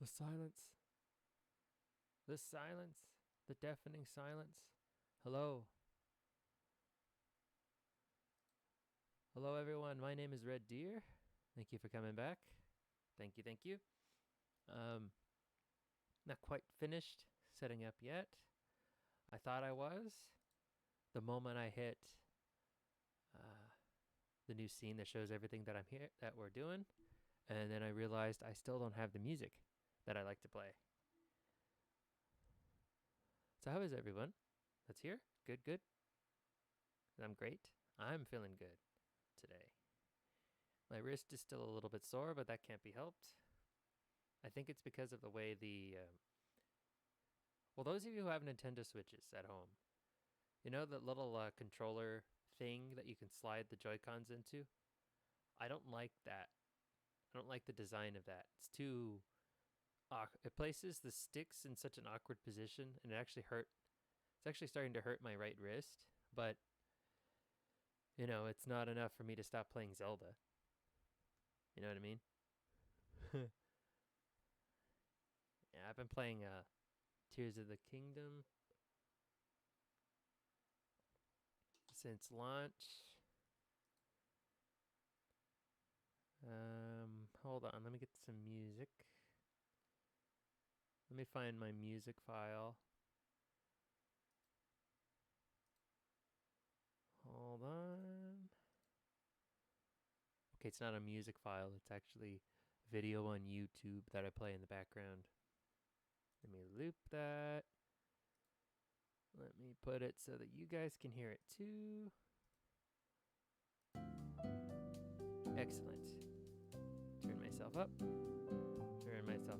The silence. The silence. The deafening silence. Hello. Hello, everyone. My name is Red Deer. Thank you for coming back. Thank you. Not quite finished setting up yet. I thought I was. The moment I hit the new scene that shows everything that we're doing, and then I realized I still don't have the music that I like to play. So how is everyone that's here? Good. I'm great. I'm feeling good today. My wrist is still a little bit sore, but that can't be helped. I think it's because of the way those of you who have Nintendo Switches at home, you know that little controller thing that you can slide the Joy-Cons into? I don't like that. I don't like the design of that. It's too... it places the sticks in such an awkward position, and it's actually starting to hurt my right wrist, but, it's not enough for me to stop playing Zelda. You know what I mean? Yeah, I've been playing Tears of the Kingdom since launch. Hold on, let me get some music. Let me find my music file. Hold on. Okay, it's not a music file. It's actually video on YouTube that I play in the background. Let me loop that. Let me put it so that you guys can hear it too. Excellent. Turn myself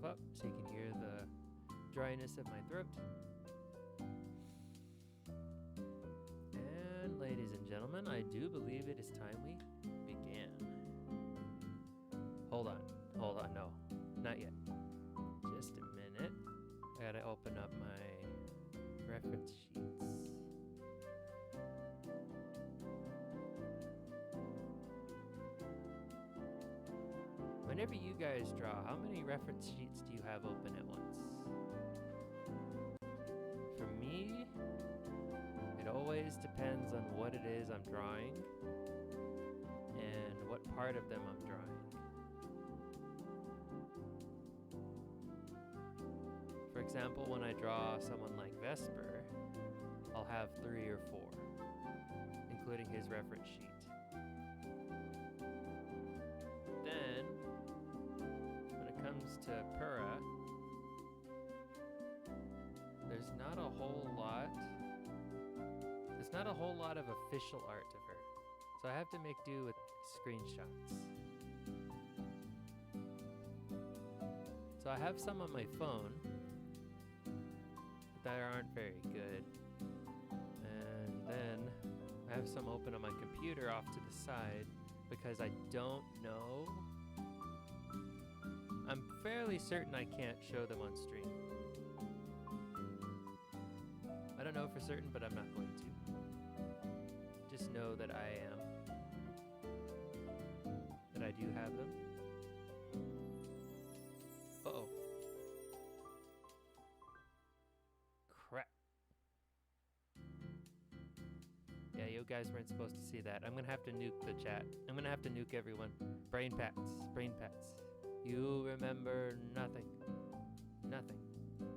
up so you can hear the dryness of my throat. And ladies and gentlemen, I do believe it is time we began. Hold on, no, not yet. Just a minute. I gotta open up my reference sheets. Whenever you guys draw, how many reference sheets do you have open at once? For me, it always depends on what it is I'm drawing and what part of them I'm drawing. For example, when I draw someone like Vesper, I'll have 3 or 4, including his reference sheet. Then, when it comes to Purah, there's not a whole lot of official art of her. So I have to make do with screenshots. So I have some on my phone that aren't very good. And then I have some open on my computer off to the side because I don't know. I'm fairly certain I can't show them on stream. I don't know for certain, but I'm not going to. Just know that I do have them. Uh-oh. Crap. Yeah, you guys weren't supposed to see that. I'm gonna have to nuke the chat. I'm gonna have to nuke everyone. Brain pats. You remember nothing.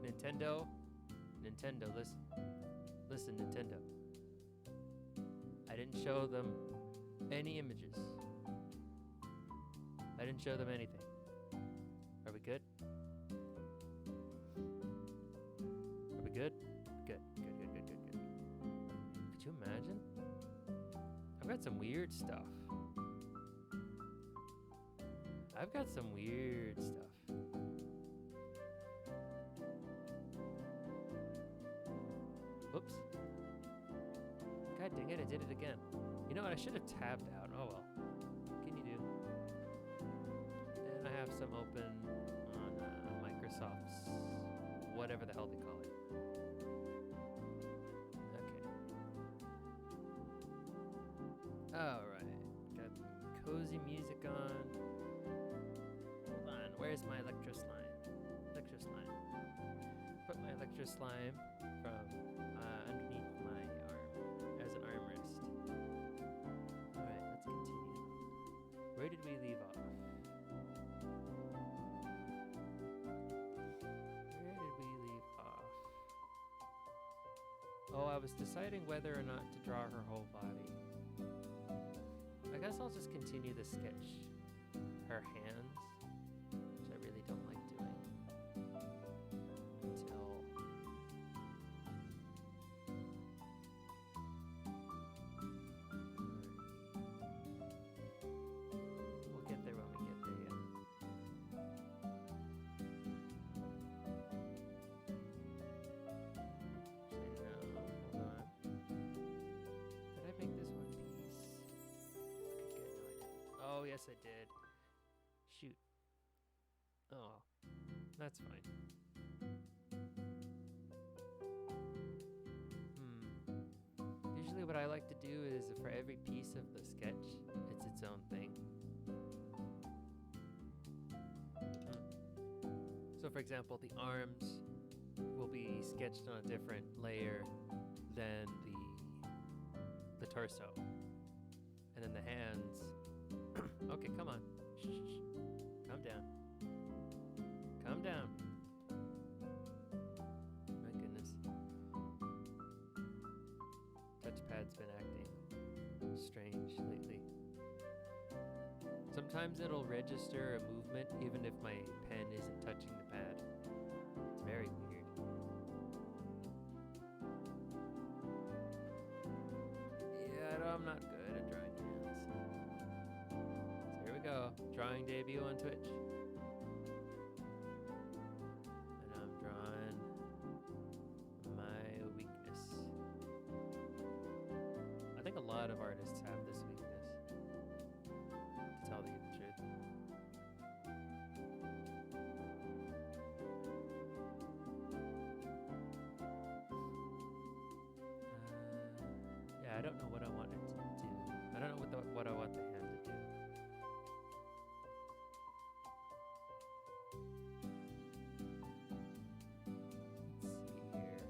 Nintendo, listen, Nintendo. I didn't show them any images. I didn't show them anything. Are we good? Are we good? Good. Could you imagine? I've got some weird stuff. Whoops. God dang it, I did it again. You know what, I should have tabbed out. Oh well. What can you do? And I have some open on Microsoft's, whatever the hell they call it. Okay. Alright. Got cozy music on. Hold on, where's my electro slime? extra slime from underneath my arm as an armrest. Alright, let's continue. Where did we leave off? Where did we leave off? Oh, I was deciding whether or not to draw her whole body. I guess I'll just continue the sketch. Her hands, which I really don't like doing. Until... We'll get there when we get there, yeah. Actually, no, hold on. Did I make this one piece? Okay, no I didn't. Oh, yes I did. Shoot. Oh, that's fine. Usually what I like to do is for every piece of the sketch, it's its own thing. So for example, the arms will be sketched on a different layer than the torso. And then the hands... Okay, come on. Shh. Calm down. Calm down. My goodness. Touchpad's been acting strange lately. Sometimes it'll register a movement even if my pen isn't touching the pad. It's very weird. Yeah, no, I'm not good at drawing hands. So here we go. Drawing debut on Twitch. And I'm drawing my weakness. I think a lot of artists have this weakness, to tell you the truth. Yeah, I don't know what I want it to do. I don't know what I want the hand to do. Let's see here.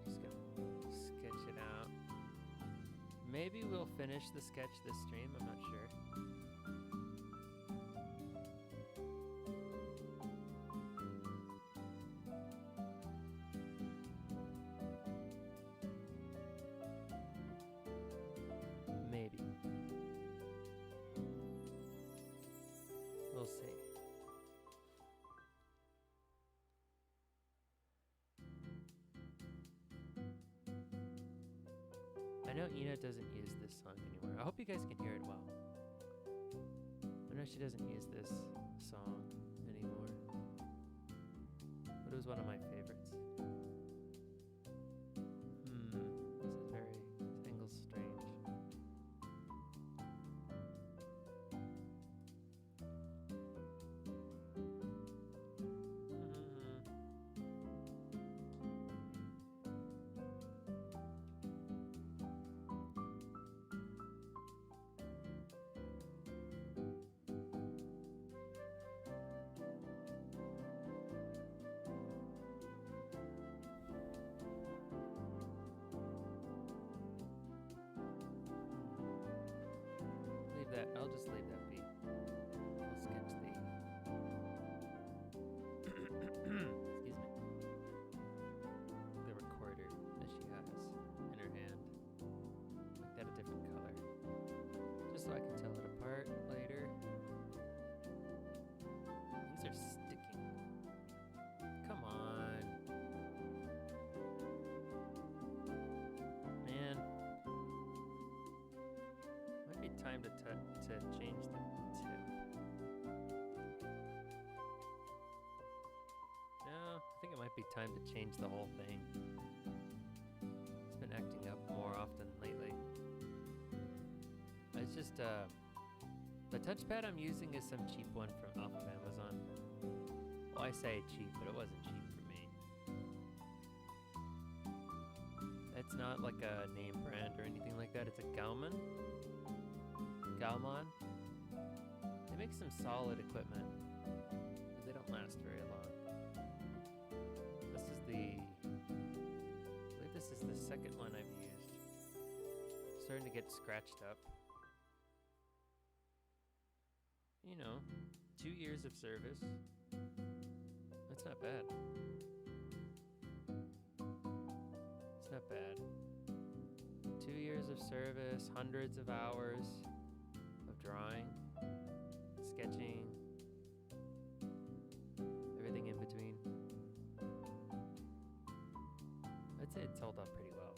Just gonna sketch it out. Maybe we'll finish the sketch this stream, I'm not sure. Maybe. We'll see. I know Ina doesn't use this song anymore. I hope you guys can hear it well. I know she doesn't use this song anymore. But it was one of my favorites. This is very... This angle's strange. Leave that. I'll just leave that be. I'll sketch the... Excuse me. The recorder that she has in her hand. Make that a different color. Just so I can tell it apart later. These are sticking. Come on. Man. Might be time to change the tip. No, I think it might be time to change the whole thing. It's been acting up more often lately. It's just, the touchpad I'm using is some cheap one from off of Amazon. Well, I say cheap, but it wasn't cheap for me. It's not like a name brand or anything like that. It's a Galman. like some solid equipment, but they don't last very long. This is I believe this is the second one I've used. Starting to get scratched up. 2 years of service. That's not bad. It's not bad. 2 years of service, hundreds of hours of drawing, sketching, everything in between. I'd say it's held up pretty well.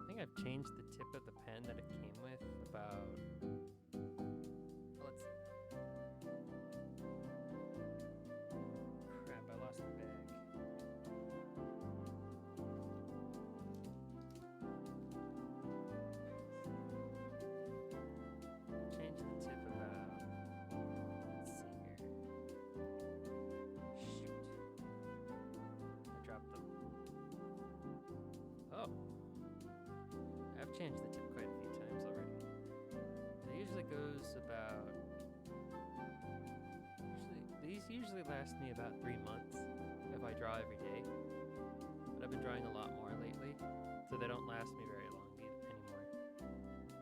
I think I've changed the tip of the pen that it came with about... Let's see. Crap, I lost the bag. Change the tip about... Let's see here. Shoot. I dropped them. Oh. I've changed the tip quite a few times already. It usually goes about... These usually last me about 3 months if I draw every day. But I've been drawing a lot more lately, so they don't last me very long anymore.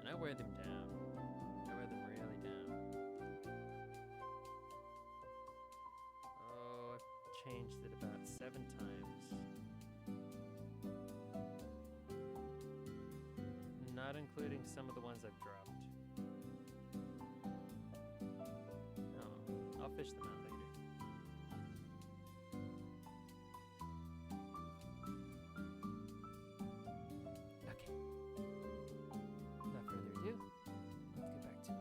And I wear them down. I wear them really down. Oh, I've changed it about 7 times. Not including some of the ones I've dropped. Oh, I'll fish them out later. Okay. Without further ado, let's get back to it.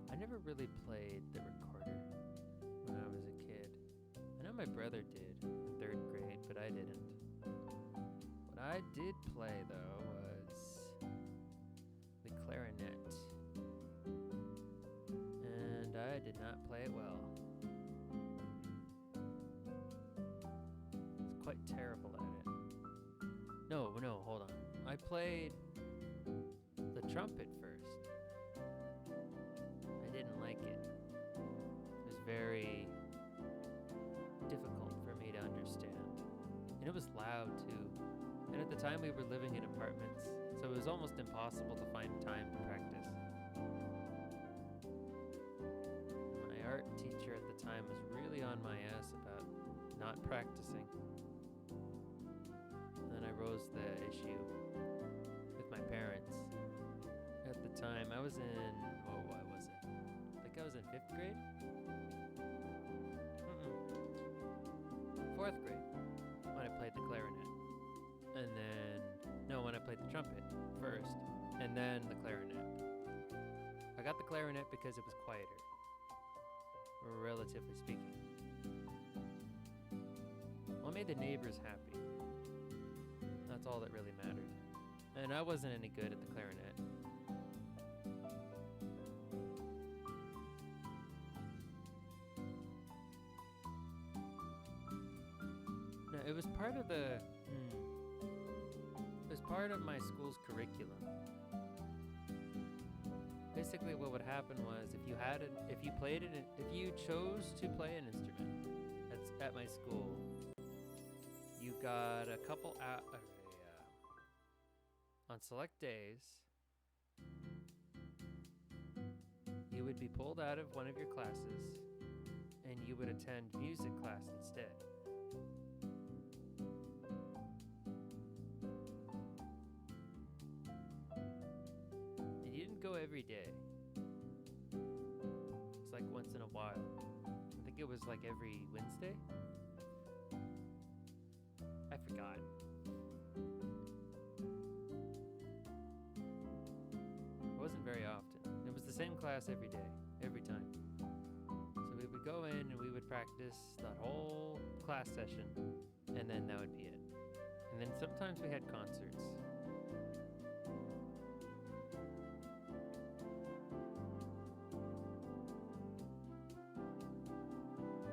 I never really played the recorder when I was a kid. I know my brother did in 3rd grade, but I didn't. What I did play, though, was the clarinet. And I did not play it well. I was quite terrible at it. No, hold on. I played the trumpet first. I didn't like it. It was very difficult for me to understand. And it was loud too. And at the time we were living in apartments, so it was almost impossible to find time to practice. My art teacher at the time was really on my ass about not practicing. And then I rose the issue with my parents. At the time, I was in, I think I was in 5th grade? 4th grade, when I played the clarinet. And then, when I played the trumpet first, and then the clarinet. I got the clarinet because it was quieter, relatively speaking. Well, it made the neighbors happy. That's all that really mattered. And I wasn't any good at the clarinet. No, it was part of the... It was part of my school's curriculum. Basically, what would happen was if you chose to play an instrument at my school, you got a couple on select days, you would be pulled out of one of your classes and you would attend music class instead. And you didn't go every day. It's like once in a while. I think it was like every Wednesday. I forgot. same class every day, every time. So we would go in and we would practice that whole class session, and then that would be it. And then sometimes we had concerts.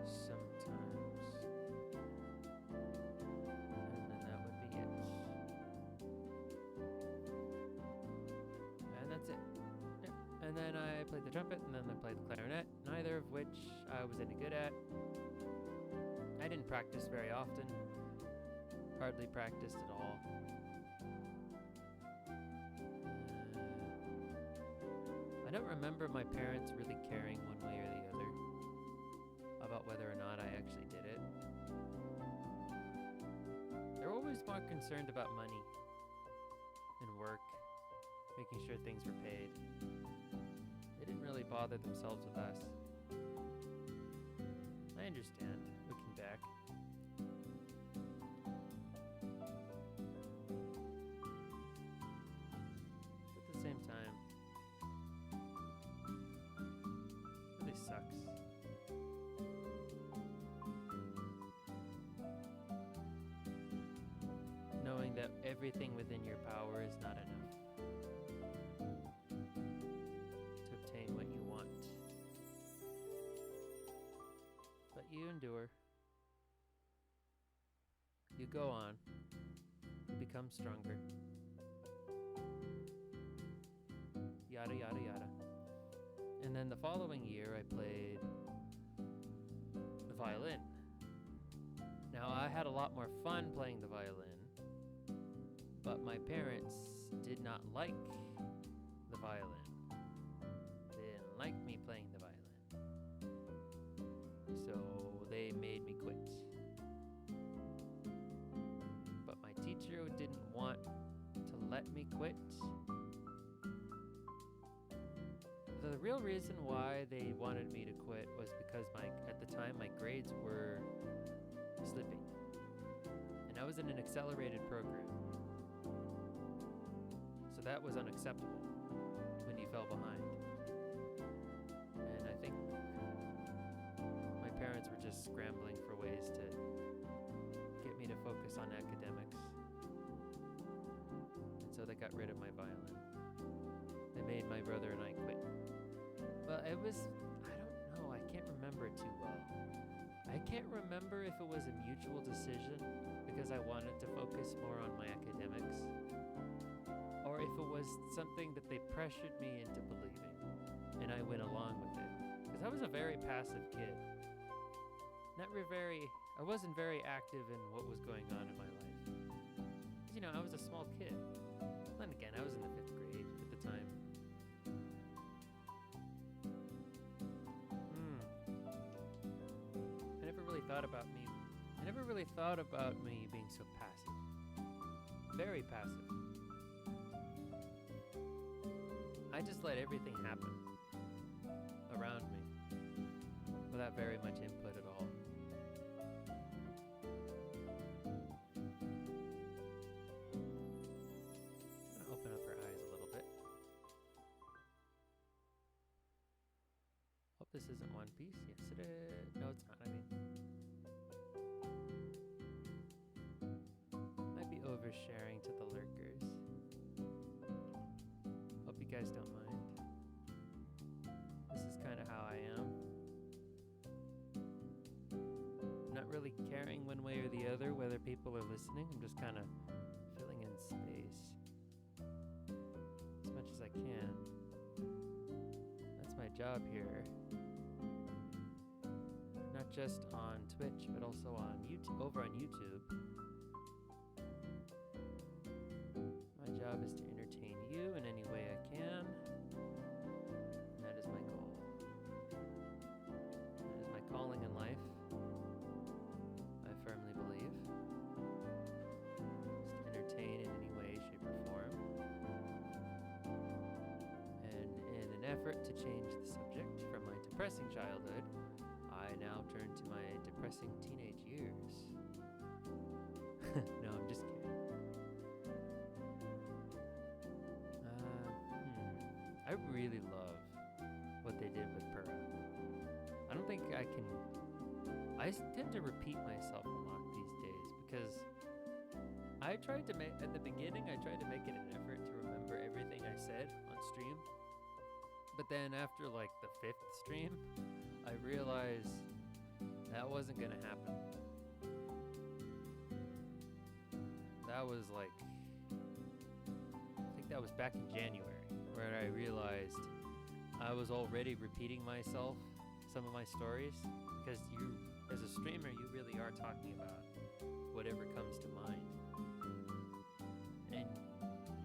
Sometimes. And then that would be it. And that's it. Yeah. And then I played the trumpet, and then I played the clarinet, neither of which I was any good at. I didn't practice very often. Hardly practiced at all. I don't remember my parents really caring one way or the other about whether or not I actually did it. They're always more concerned about money and work, making sure things were paid. They didn't really bother themselves with us. I understand, looking back. At the same time, it really sucks. Knowing that everything within your power is not enough to obtain what you want. But you endure. You go on. You become stronger. Yada, yada, yada. And then the following year, I played the violin. Now, I had a lot more fun playing the violin, but my parents did not like the violin. They didn't like me playing the violin. So they made me quit. But my teacher didn't want to let me quit. The real reason why they wanted me to quit was because at the time my grades were slipping. And I was in an accelerated program. So that was unacceptable when you fell behind. And I think my parents were just scrambling for ways to get me to focus on academics. And so they got rid of my violin. They made my brother and I quit. But it was, I don't know, I can't remember it too well. I can't remember if it was a mutual decision because I wanted to focus more on my academics, or if it was something that they pressured me into believing, and I went along with it. Because I was a very passive kid. I wasn't very active in what was going on in my life. You know, I was a small kid. Then again, I was in the 5th grade at the time. I never really thought about me being so passive. Very passive. I just let everything happen around me without very much input at all. I'm gonna open up her eyes a little bit. Hope this isn't One Piece. Yes, it is. No, it's not. I mean, might be oversharing to the lurkers. Hope you guys don't mind. This is kind of how I am. I'm not really caring one way or the other whether people are listening. I'm just kind of filling in space as much as I can. That's my job here. Not just on Twitch, but also on YouTube, over on YouTube. My job is to entertain you in any way I can. And that is my goal. That is my calling in life. I firmly believe. Is to entertain in any way, shape, or form. And in an effort to change the subject from my depressing childhood, I now turn to my depressing teenage years. No, I'm just kidding. I really love tend to repeat myself a lot these days because I tried to make, at the beginning, I tried to make it an effort to remember everything I said on stream. But then after like the 5th stream, I realized that wasn't gonna happen. That was like, I think that was back in January, where I realized I was already repeating myself, some of my stories, because you, as a streamer, you really are talking about whatever comes to mind. And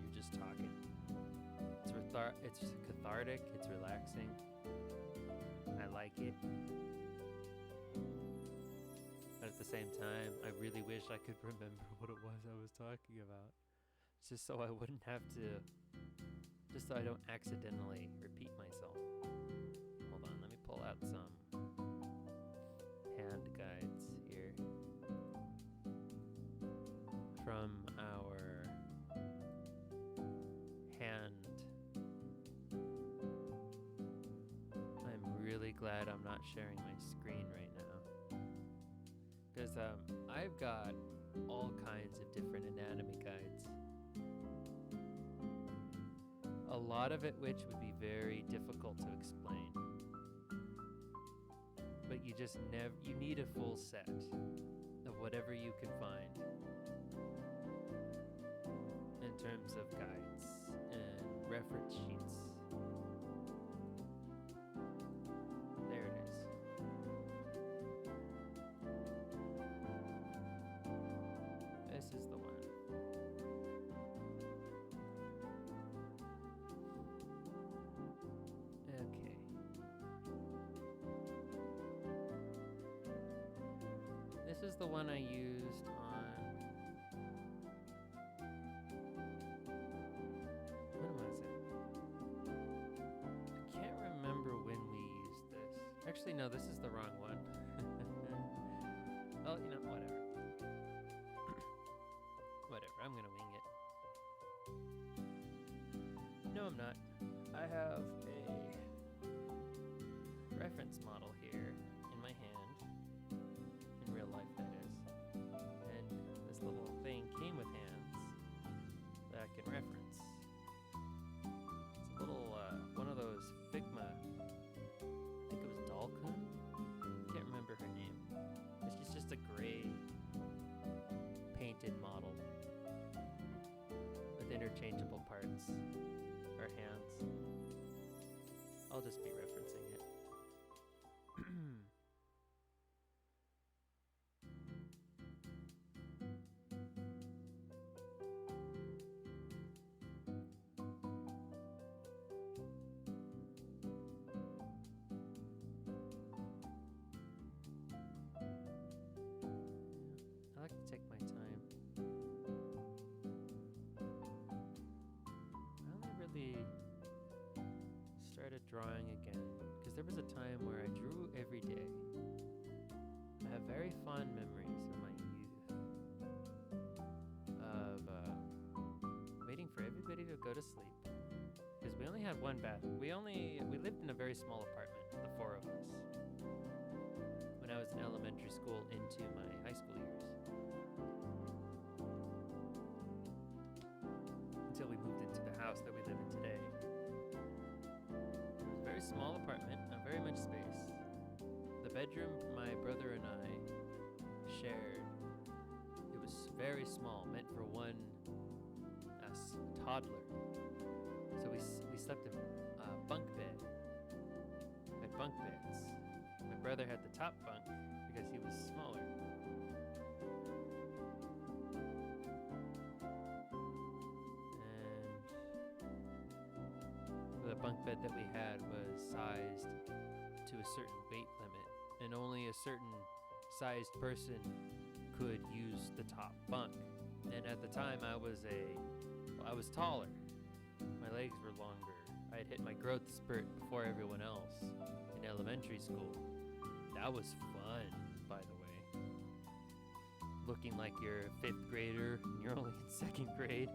you're just talking. It's cathartic, it's relaxing. I like it. But at the same time, I really wish I could remember what it was I was talking about. Just so I wouldn't have to, just so I don't accidentally repeat myself. Hold on, let me pull out some hand guides here from our hand. I'm really glad I'm not sharing my screen right now, because I've got all kinds of different anatomy guides. A lot of it which would be very difficult to explain. But you just you need a full set of whatever you can find in terms of guides and reference sheets. There it is. This is the one. Okay. This is the one I used on... When was it? I can't remember when we used this. Actually, no, this is the wrong one. Oh, you know, whatever. Whatever, I'm gonna wing it. No, I'm not. I have a reference model here in my hand. In real life, that is. And this little thing came with hands that I can reference. It's a little, one of those Figma, I think it was Dalkun? Can't remember her name. She's just a gray painted model with interchangeable parts or hands. I'll just be referencing it. I like to take my time. I only really started drawing again because there was a time where I drew every day. I have very fond memories of my youth of waiting for everybody to go to sleep because we only had one bathroom. We lived in a very small apartment, the 4 of us, when I was in elementary school into my high school years. Until we moved into the house that we live in today. It was a very small apartment, not very much space. The bedroom my brother and I shared, it was very small, meant for one toddler. So we slept in a bunk bed. We had bunk beds. My brother had the top bunk because he was smaller. And the bunk bed that we had was sized to a certain weight limit, and only a certain sized person could use the top bunk. And at the time I was taller. My legs were longer. I had hit my growth spurt before everyone else in elementary school. That was fun, by the way. Looking like you're a 5th grader and you're only in 2nd grade.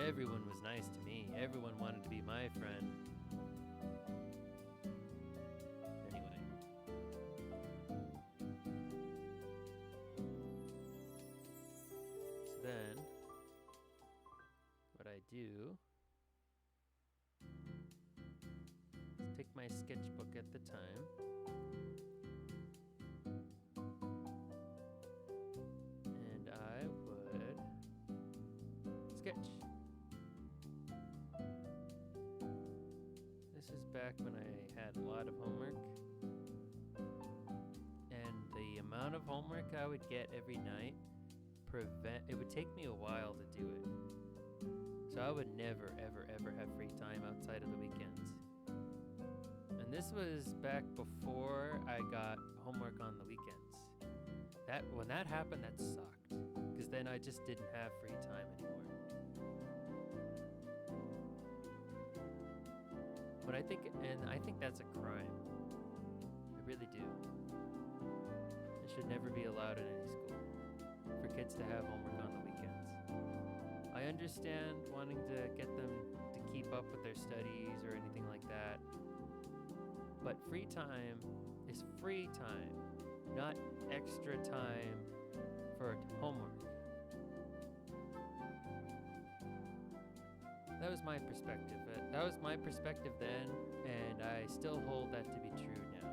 Everyone was nice to me. Everyone wanted to be my friend. my sketchbook at the time. And I would sketch. This is back when I had a lot of homework. And the amount of homework I would get every night it would take me a while to do it. So I would never, ever, ever have free time outside of the weekends. And this was back before I got homework on the weekends. When that happened, that sucked. Because then I just didn't have free time anymore. But I think that's a crime. I really do. It should never be allowed in any school for kids to have homework on the weekends. I understand wanting to get them to keep up with their studies or anything like that. But free time is free time, not extra time for homework. That was my perspective. That was my perspective then, and I still hold that to be true now.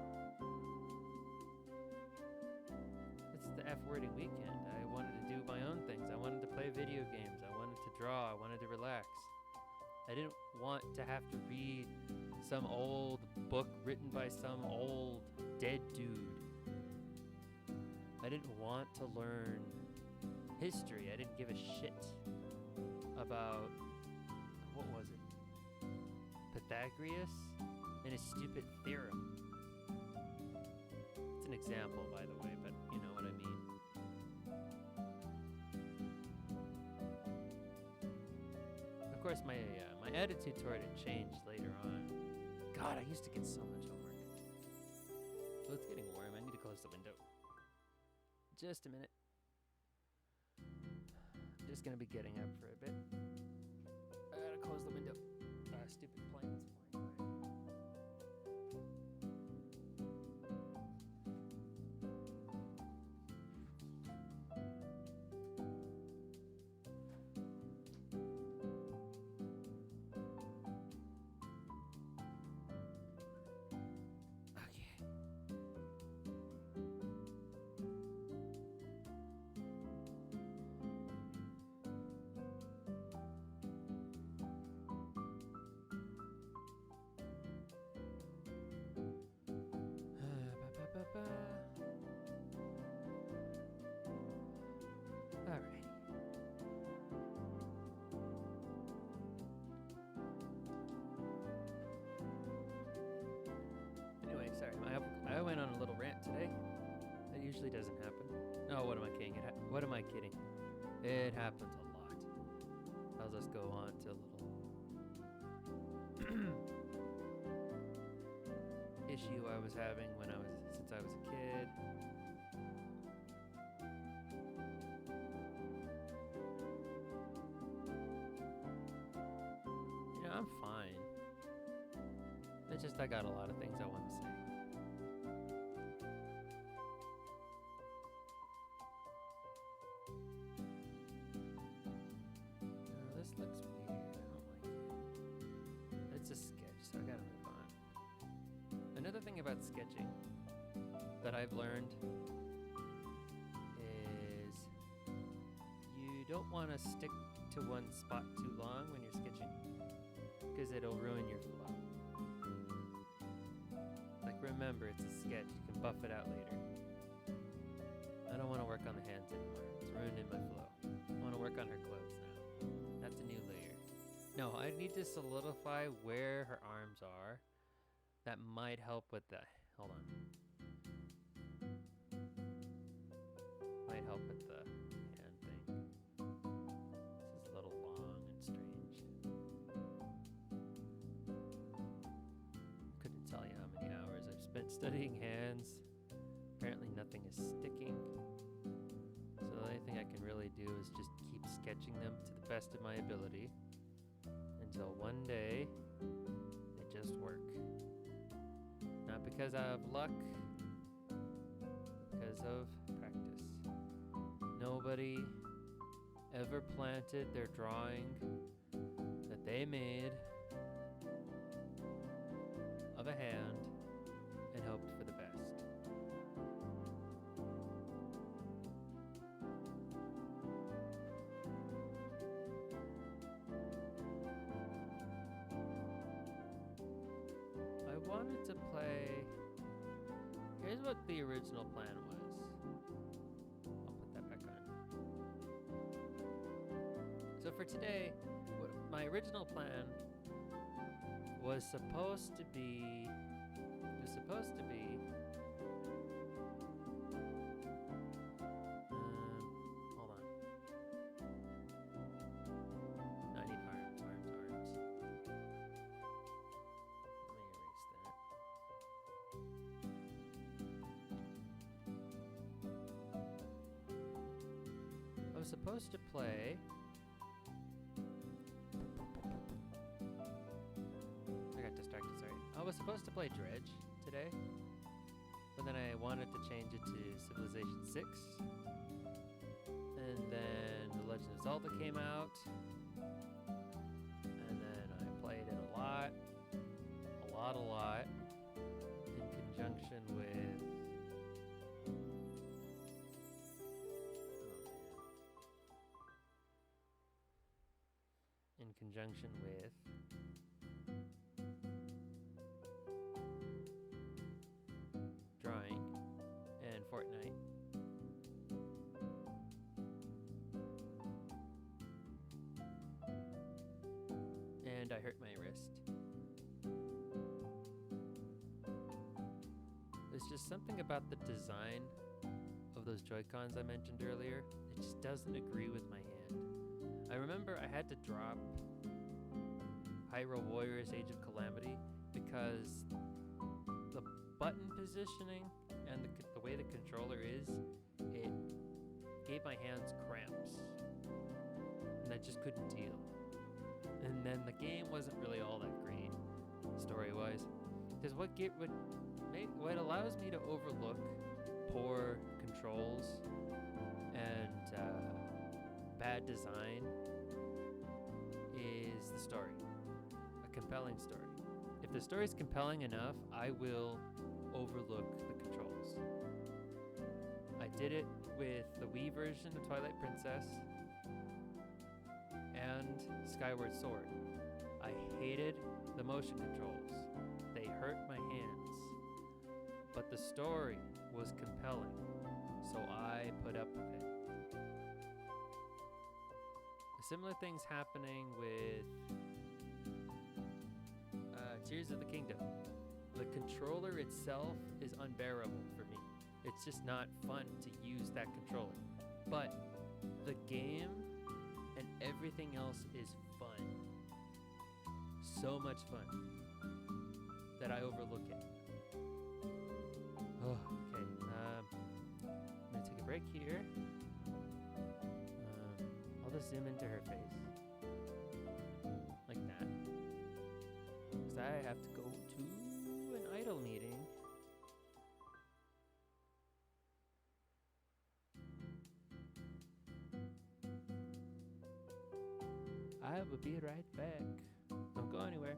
It's the F-wording weekend. I wanted to do my own things. I wanted to play video games. I wanted to draw. I wanted to relax. I didn't want to have to read some old book written by some old dead dude. I didn't want to learn history. I didn't give a shit about, what was it? Pythagoras and his stupid theorem. It's an example, by the way, but you know what I mean. Of course, my attitude toward it changed later on. God, I used to get so much homework. Well, it's getting warm. I need to close the window. Just a minute. I'm just gonna be getting up for a bit. I gotta close the window. Stupid planes flying by. Alright. Anyway, sorry. I went on a little rant today. That usually doesn't happen. Oh, what am I kidding? What am I kidding? It happens a lot. I'll just go on to a little issue I was having since I was a kid. You know, I'm fine. It's just I got a lot of things I want to say. This looks weird. I don't like it. It's a sketch, so I gotta move on. Another thing about sketching that I've learned is you don't want to stick to one spot too long when you're sketching because it'll ruin your flow. Like, remember, it's a sketch. You can buff it out later. I don't want to work on the hands anymore. It's ruining my flow. I want to work on her clothes now. That's a new layer. No, I need to solidify where her arms are. That might help with the... Hold on. Might help with the hand thing. This is a little long and strange. Couldn't tell you how many hours I've spent studying hands. Apparently nothing is sticking. So the only thing I can really do is just keep sketching them to the best of my ability until one day they just work. Not because I have luck, because of practice. Nobody ever planted their drawing that they made of of a hand and hoped for the best. I wanted to play... Here's what the original plan was. I'll put that back on. So for today, my original plan was supposed to be... hold on. No, I need arms. Let me erase that. I was supposed to play... I got distracted, sorry. I was supposed to play Dredge today, but then I wanted to change it to Civilization 6. And then The Legend of Zelda came out. And then I played it a lot. In conjunction with... In conjunction with... drawing and Fortnite. And I hurt my wrist. There's just something about the design of those Joy-Cons I mentioned earlier that just doesn't agree with my hand. I remember I had to drop Hyrule Warriors Age of Calamity because the button positioning and the way the controller is, it gave my hands cramps. And I just couldn't deal. And then the game wasn't really all that great, story-wise. Because what allows me to overlook poor controls and bad design is the story. A compelling story. If the story's compelling enough, I will overlook the controls. I did it with the Wii version of Twilight Princess and Skyward Sword. I hated the motion controls. They hurt my hands. But the story was compelling, so I put up with it. Similar things happening with Tears of the Kingdom. The controller itself is unbearable for me. It's just not fun to use that controller. But the game and everything else is fun. So much fun that I overlook it. Oh, okay. I'm gonna take a break here. I'll just zoom into her face. Like that. Because I have to go to an idol meeting. I will be right back. Don't go anywhere.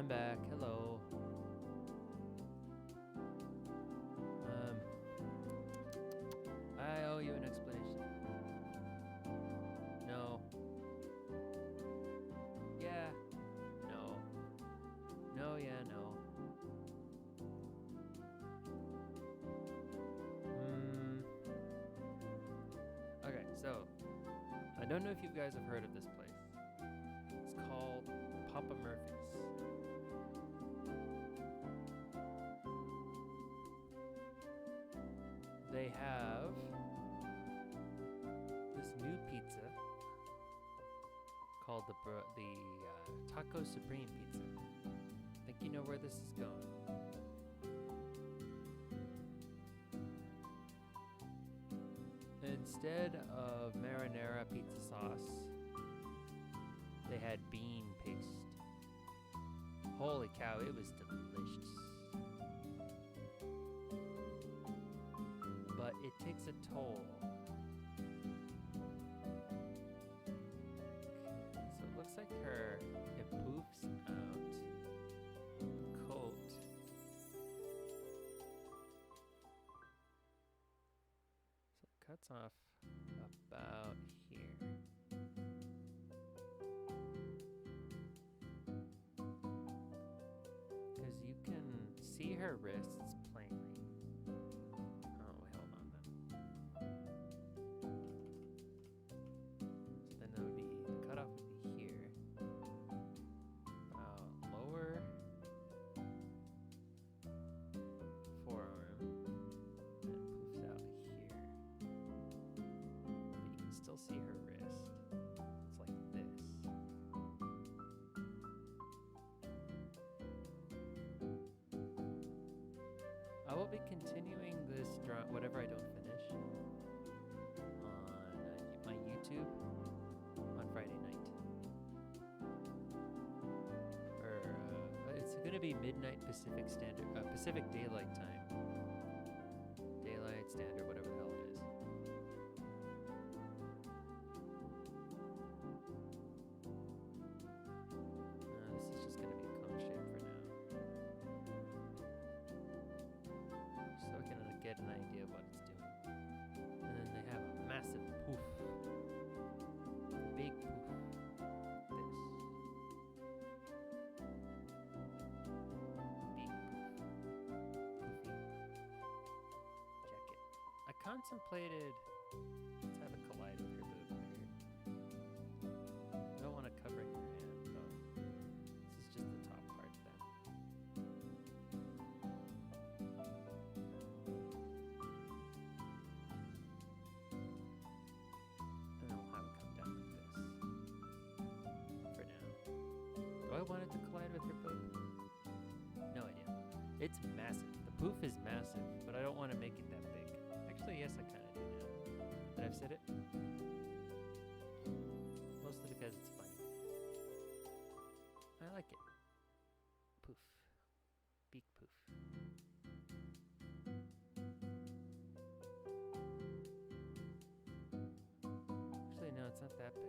back. Hello. I owe you an explanation. No. Yeah. No. No, yeah, no. Okay, so I don't know if you guys have heard of this place. It's called Papa Murphy's. They have this new pizza called the Taco Supreme Pizza. I think you know where this is going. Instead of marinara pizza sauce, they had bean paste. Holy cow, it was delicious. But it takes a toll. So it looks like it poofs out the coat. So it cuts off about here. Because you can see her wrists plainly. Oh, hold on then. So then that would be, the cutoff would be here. Lower forearm. And poofs out here. But you can still see her wrist. It's like this. I will be continuing this whatever I don't finish on my YouTube on Friday night. It's going to be midnight Pacific Daylight Time. Daylight Standard, whatever the hell it is. This is just going to be a cone shape for now. So I can get an idea of what it's doing. And then they have a massive poof. Big poof. This. Big poof. Poofy. Check it. I contemplated, let's have it collide with your boob here. I don't want to cover your hand though. This is just the top part then. And I'll have it come down like this. For now. Do I want it to collide with your boob? No idea. It's massive. The poof is massive, but I don't want to make it that big. Actually, yes, I kind of do now that I've said it. Mostly because it's funny. I like it. Poof. Beak poof. Actually, no, it's not that big.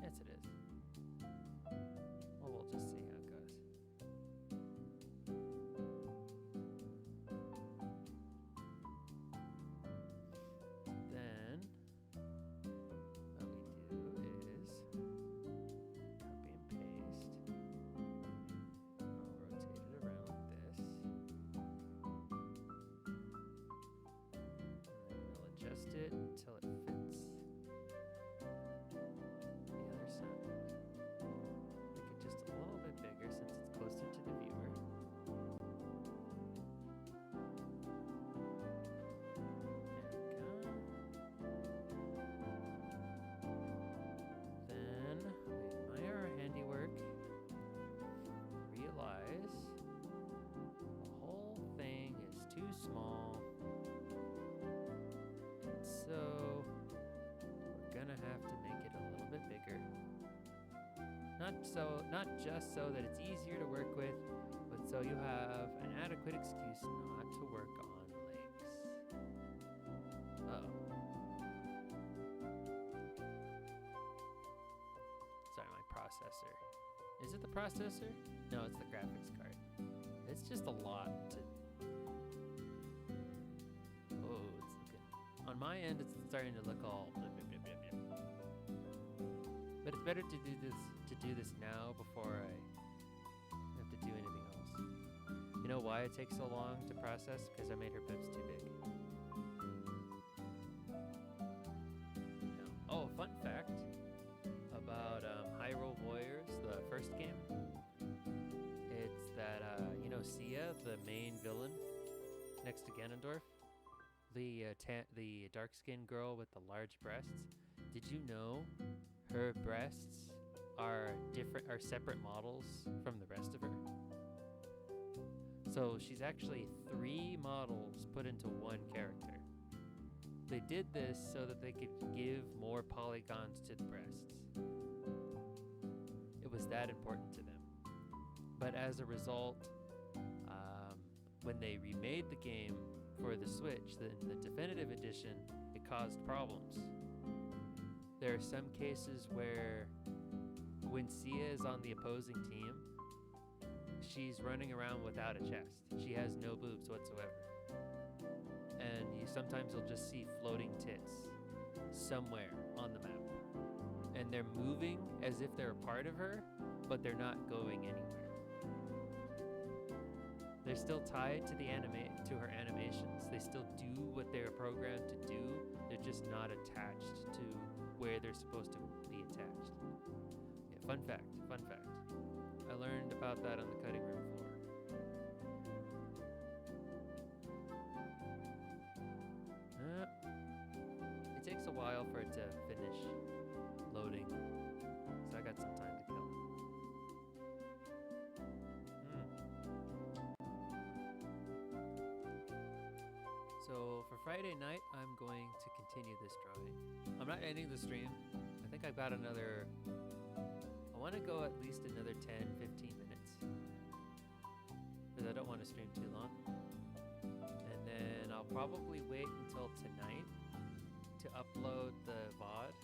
Yes, it is. Well, we'll just see how it goes. Then, what we do is copy and paste. I'll rotate it around like this. And then we'll adjust it until it fits the other side. Make it just a little bit bigger since it's closer to the viewer. There we go. Then we admire our handiwork. Realize the whole thing is too small. So we're gonna have to make it a little bit bigger. Not just so that it's easier to work with, but so you have an adequate excuse not to work on legs. Uh-oh. Sorry, processor. Is it the processor? No, it's the graphics card. It's just a lot to... Oh, it's looking... On my end, it's starting to look all... Blah, blah, blah, blah, blah. But it's better to do this now before I have to do anything else. You know why it takes so long to process? Because I made her boobs too big. No. Oh, fun fact about Hyrule Warriors, the first game. It's that, you know, Sia, the main villain, next to Ganondorf, the dark-skinned girl with the large breasts. Did you know her breasts are separate models from the rest of her? So she's actually 3 models put into one character. They did this so that they could give more polygons to the breasts. It was that important to them. But as a result, when they remade the game for the Switch, the definitive edition, it caused problems. There are some cases where when Sia is on the opposing team, she's running around without a chest. She has no boobs whatsoever. And sometimes you'll just see floating tits somewhere on the map. And they're moving as if they're a part of her, but they're not going anywhere. They're still tied to to her animations. They still do what they're programmed to do. They're just not attached to where they're supposed to be attached. Yeah, fun fact. I learned about that on the cutting room floor. It takes a while for it to finish loading, so I got some time to kill. So for Friday night, I'm going to continue this drawing. I'm not ending the stream. I think I've got another... I want to go at least another 10, 15 minutes. Because I don't want to stream too long. And then I'll probably wait until tonight to upload the VOD.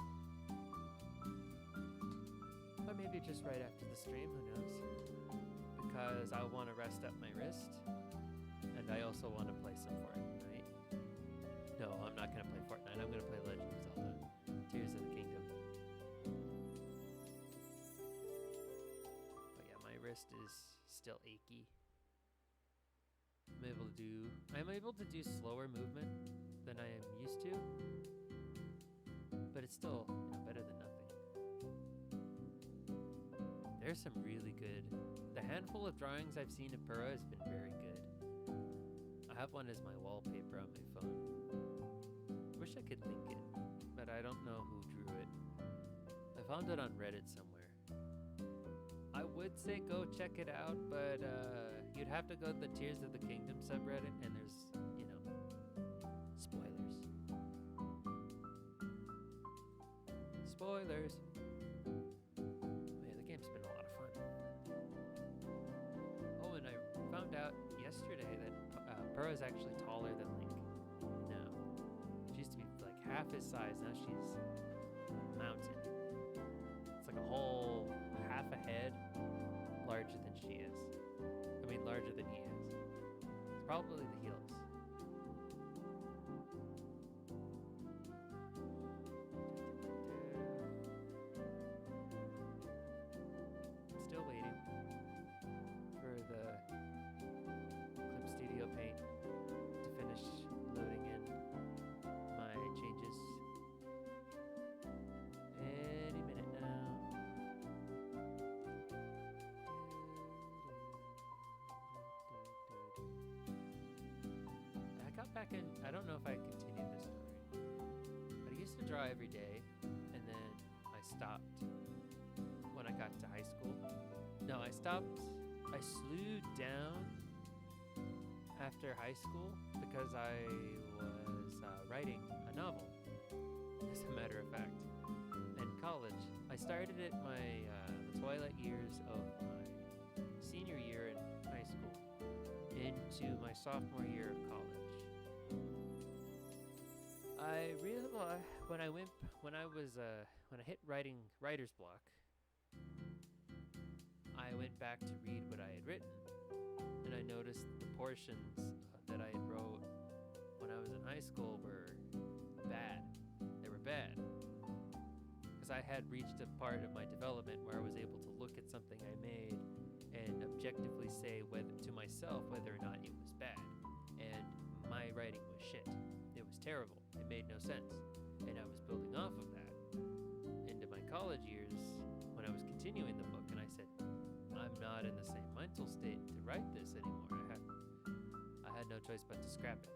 Or maybe just right after the stream, who knows? Because I want to rest up my wrist. And I also want to play some Fortnite. No, I'm not going to play Fortnite. I'm going to play Legend of Zelda. Tears of the Kingdom. But yeah, my wrist is still achy. I'm able to do slower movement than I am used to. But it's still, better than nothing. There's some really good... The handful of drawings I've seen of Purah has been very good. I have one as my wallpaper on my phone. Wish I could link it, but I don't know who drew it. I found it on Reddit somewhere. I would say go check it out, but you'd have to go to the Tears of the Kingdom subreddit, and there's, spoilers. Spoilers! Man, the game's been a lot of fun. Oh, and I found out yesterday that Purah's actually taller than Link. No. She used to be like half his size, now she's a mountain. It's like a whole half a head larger than she is. I mean, larger than he is. It's probably the heels. Still waiting for the Clip Studio Paint to finish loading in my changes. Any minute now. I got back in, I don't know if I continued this story, but I used to draw every day, and then I stopped when I got to high school. No, I slowed down after high school because I was writing a novel, as a matter of fact. In college, I started it the twilight years of my senior year in high school into my sophomore year of college. I realized when I hit writer's block, I went back to read what I had written, and I noticed the portions that I had wrote when I was in high school were bad. They were bad. Because I had reached a part of my development where I was able to look at something I made and objectively say to myself whether or not it was bad. And my writing was shit. It was terrible. It made no sense. And I was building off of that into my college years when I was continuing the book, and I said, I'm not in the same mental state to write this anymore. I had no choice but to scrap it.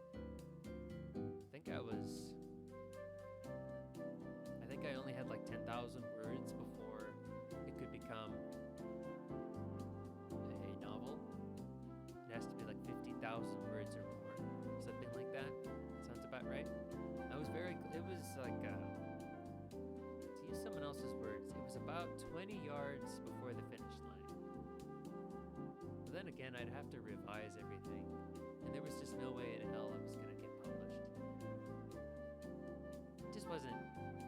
I think I only had like 10,000 words before it could become a novel. It has to be like 50,000 words or more, something like that. Sounds about right. It was like, to use someone else's words, it was about 20 yards before the finish line. But then again, I'd have to revise everything, and there was just no way in hell I was going to get published. It just didn't make any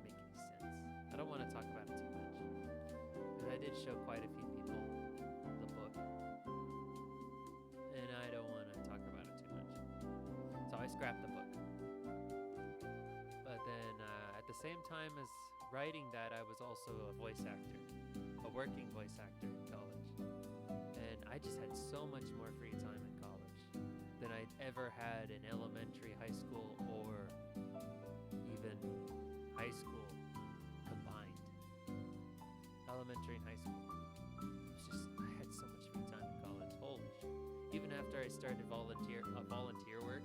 sense. I don't want to talk about it too much, but I did show quite a few people the book, and I don't want to talk about it too much. So I scrapped the book. But then at the same time as writing that, I was also a voice actor, a working voice actor in college. And I just had so much more free time in college than I'd ever had in elementary, high school, or even high school combined. Elementary and high school. I had so much free time in college. Holy shit. Even after I started volunteer work,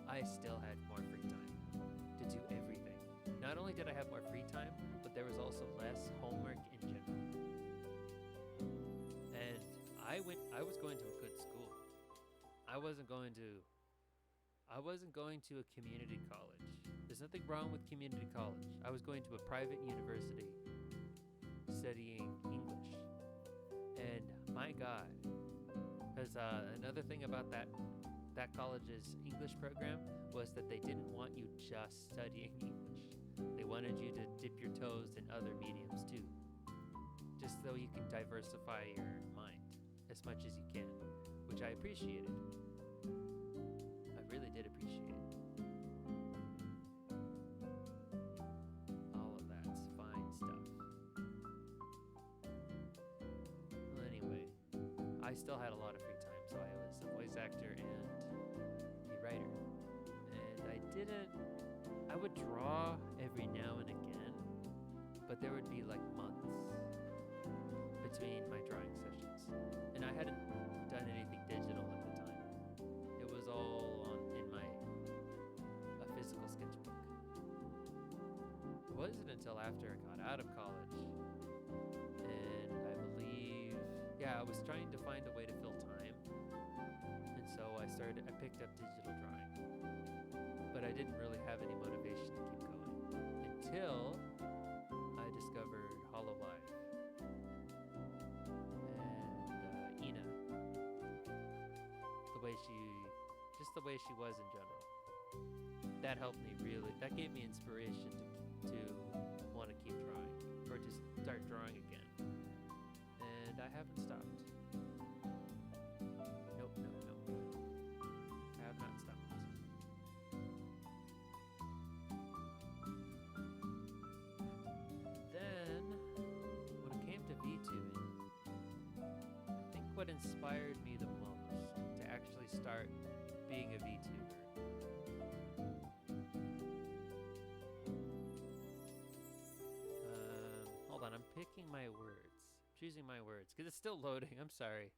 I still had more free time to do everything. Not only did I have more free time, but there was also less homework in general. And I was going to a good school. I wasn't going to a community college. There's nothing wrong with community college. I was going to a private university studying English. And my God, because another thing about that college's English program was that they didn't want you just studying English. They wanted you to dip your toes in other mediums too, just so you can diversify your mind as much as you can, which I appreciated. I really did appreciate it. All of that's fine stuff. Well, anyway, I still had a lot of free time, so I was a voice actor and a writer. And I would draw every now and again, but there would be like months between my drawing sessions. And I hadn't done anything digital at the time. It was all in a physical sketchbook. It wasn't until after I got out of college, and I believe, I was trying to find a way to fill time. And so I picked up digital drawing. But I didn't really have any motivation to keep going until I discovered Hololive and Ina. The way she was in general. That helped me really. That gave me inspiration to want to keep drawing, or to start drawing again. And I haven't stopped. Nope. I have not stopped. Then, when it came to VTubing, I think what inspired me the most to actually start being a VTuber hold on, I'm picking my words, choosing my words, because it's still loading. I'm sorry.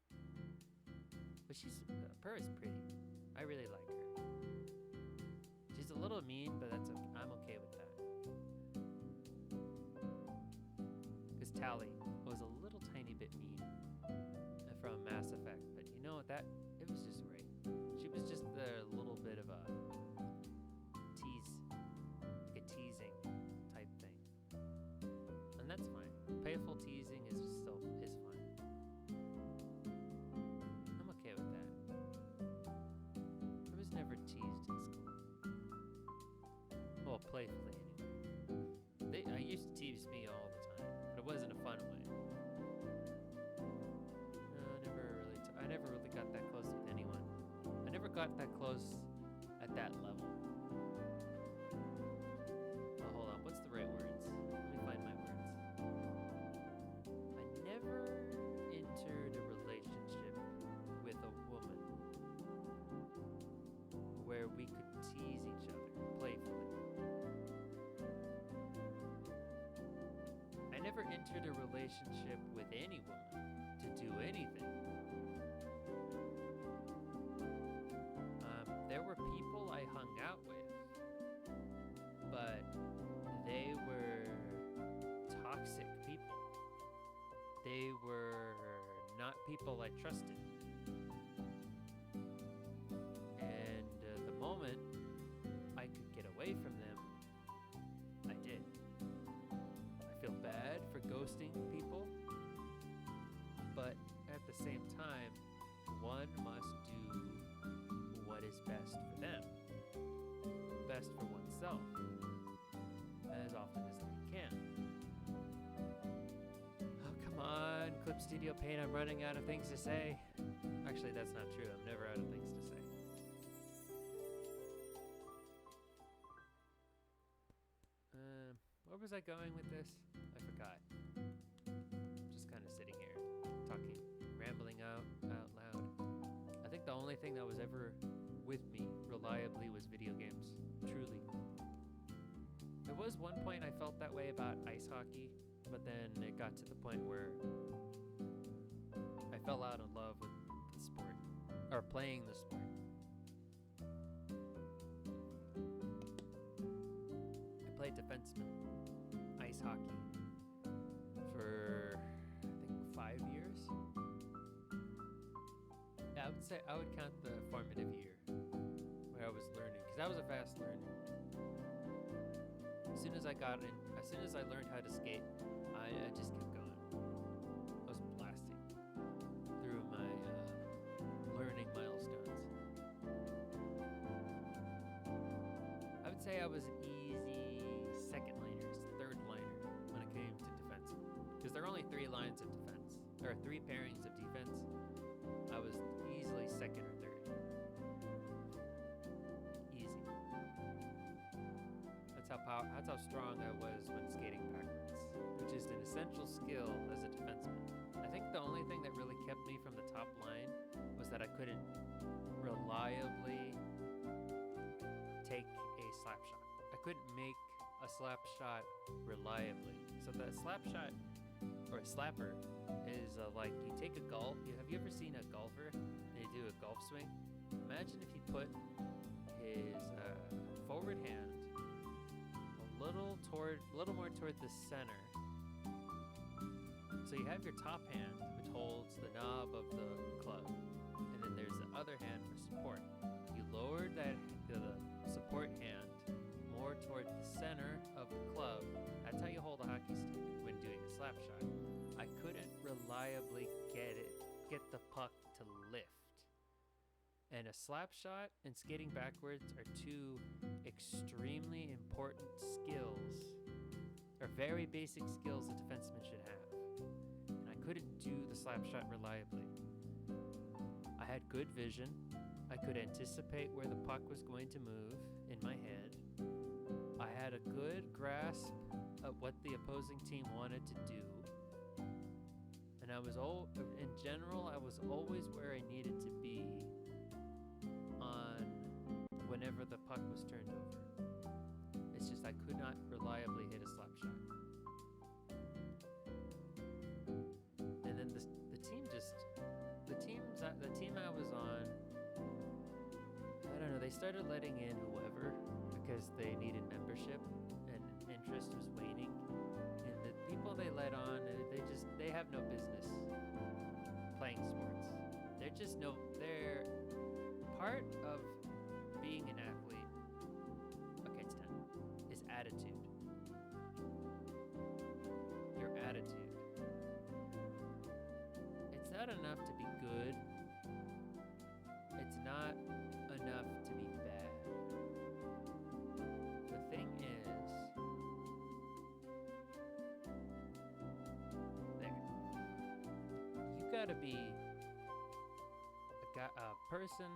But Purah's pretty. I really like her. She's a little mean, but that's okay. I'm okay with that. Because Tally was a little tiny bit mean from Mass Effect, but you know what? It was just great. She was just a little bit of a teasing type thing, and that's fine. Playful teasing is fine. I'm okay with that. I was never teased in school. Well, playfully anyway. I used to tease me all the time, but it wasn't a fun way. got that close at that level. Oh, hold on. What's the right words? Let me find my words. I never entered a relationship with a woman where we could tease each other playfully. I never entered a relationship with any woman to do anything. There were people I hung out with, but they were toxic people. They were not people I trusted. And the moment I could get away from them, I did. I feel bad for ghosting people, but at the same time, one must do what is best for them, best for oneself, as often as they can. Oh, come on, Clip Studio Paint, I'm running out of things to say. Actually, that's not true. I'm never out of things to say. Where was I going with this? I forgot. Just kind of sitting here, talking, rambling out loud. I think the only thing that was ever with me reliably was video games. Truly. There was one point I felt that way about ice hockey, but then it got to the point where I fell out of love with the sport, or playing the sport. I played defenseman, ice hockey, for I think 5 years. Yeah, I would count the formative year where I was learning, because I was a fast learner. As soon as I learned how to skate, I just kept going. I was blasting through my learning milestones. I would say I was an easy second liner, third liner when it came to defense, because there are only 3 lines of defense. There are 3 pairings of defense. I was easily second or third. Easy. That's how strong I was when skating backwards, which is an essential skill as a defenseman. I think the only thing that really kept me from the top line was that I couldn't reliably take a slap shot. I couldn't make a slap shot reliably. So that slap shot, or a slapper, is like you take a golf. Have you ever seen a golfer? They do a golf swing. Imagine if he put his forward hand a little more toward the center. So you have your top hand, which holds the knob of the club, and then there's the other hand for support. You lowered the support hand more toward the center of the club. That's how you hold a hockey stick when doing a slap shot. I couldn't reliably get the puck to lift. And a slap shot and skating backwards are 2 extremely important skills, or very basic skills a defenseman should have. And I couldn't do the slap shot reliably. I had good vision. I could anticipate where the puck was going to move in my head. I had a good grasp of what the opposing team wanted to do. And in general, I was always where I needed to be on whenever the puck was turned over. It's just I could not reliably hit a slap shot. And then the team I was on, I don't know, they started letting in whoever because they needed membership and interest was waning. And the people they let on, they have no business playing sports. They're part of being an athlete. Okay, it's 10. Is attitude. Your attitude. It's not enough to be good. It's not enough to be bad. The thing is, you gotta be a person,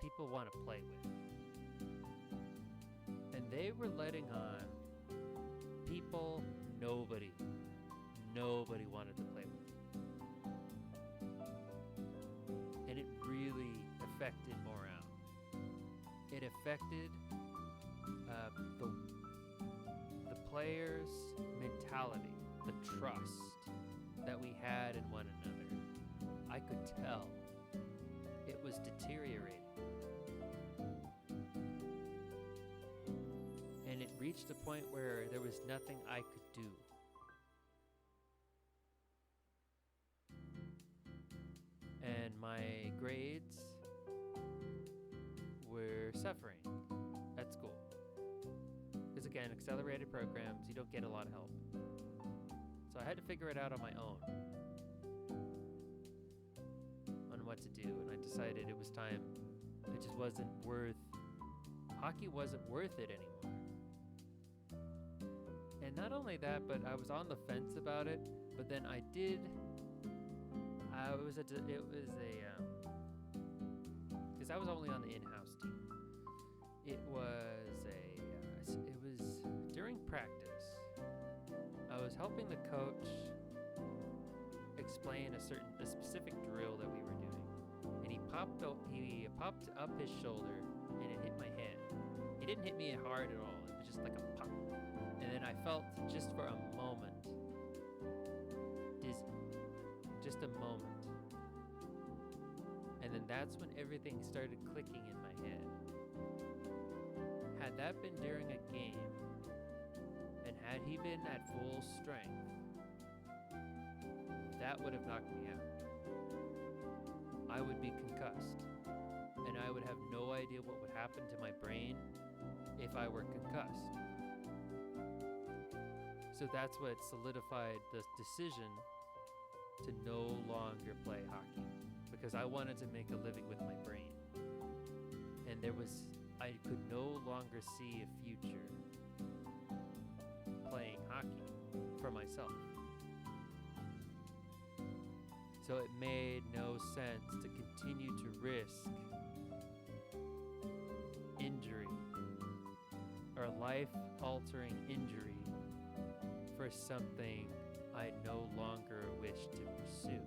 people want to play with. And they were letting on people nobody wanted to play with. And it really affected morale. It affected the players' mentality, the trust that we had in one another. I could tell it was deteriorating. And it reached a point where there was nothing I could do. And my grades were suffering at school. Because again, accelerated programs, you don't get a lot of help. So I had to figure it out on my own on what to do. And I decided it was time. It just wasn't worth, hockey wasn't worth it anymore. And not only that, but I was on the fence about it. But then I did. Because I was only on the in-house team. It was during practice. I was helping the coach explain a specific drill that we were doing, and he popped up his shoulder, and it hit my hand. He didn't hit me hard at all. It was just like a pop, and then I felt just for a moment dizzy, just a moment. And then that's when everything started clicking in my head. Had that been during a game, and had he been at full strength, that would have knocked me out. I would be concussed, and I would have no idea what would happen to my brain if I were concussed. So that's what solidified the decision to no longer play hockey. Because I wanted to make a living with my brain. And I could no longer see a future playing hockey for myself. So it made no sense to continue to risk injury or life-altering injury for something I no longer wish to pursue.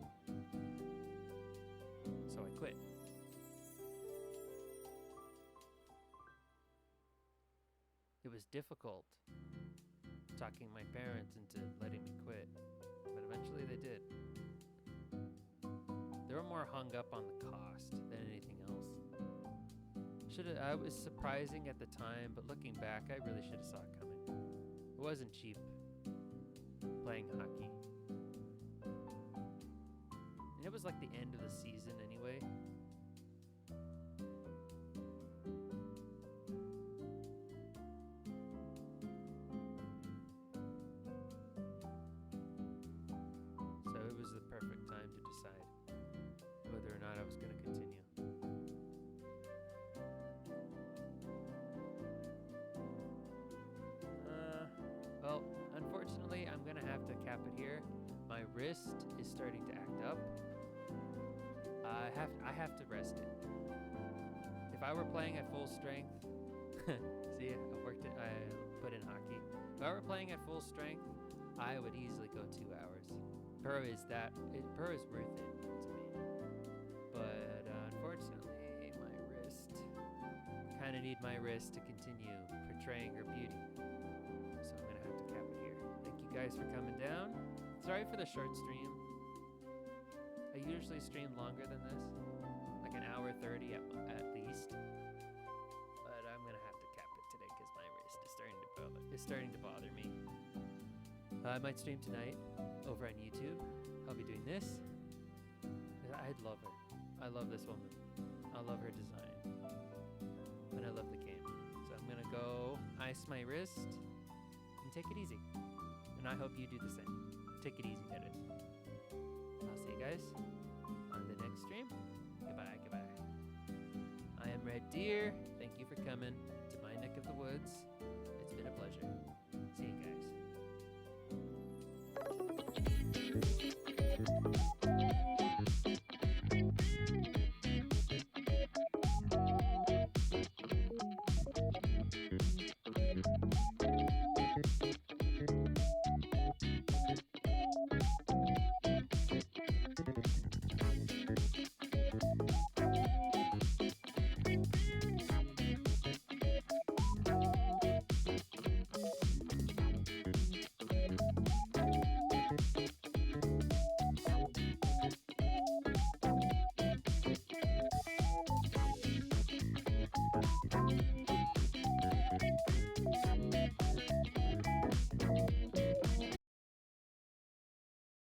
So I quit. It was difficult talking my parents into letting me quit, but eventually they did. They were more hung up on the cost than anything else. I was surprising at the time, but looking back, I really should have saw it coming. It wasn't cheap playing hockey. And it was like the end of the season anyway. So it was the perfect time to decide whether or not I was going to continue. Well, unfortunately, I'm going to have to cap it here. My wrist is starting to act up. I have to rest it. If I were playing at full strength, see, I put in hockey. If I were playing at full strength, I would easily go 2 hours. Purah is worth it to me. But unfortunately, my wrist, kind of need my wrist to continue portraying her beauty. So I'm going to have to cap it here. Thank you guys for coming down. Sorry for the short stream. I usually stream longer than this, like an hour 30 at least. But I'm going to have to cap it today because my wrist is starting to bother me. I might stream tonight over on YouTube. I'll be doing this. I love her. I love this woman. I love her design. And I love the game. So I'm going to go ice my wrist and take it easy. And I hope you do the same. Take it easy, that is. I'll see you guys on the next stream. Goodbye, goodbye. I am Red Deer. Thank you for coming to my neck of the woods. It's been a pleasure. See you guys.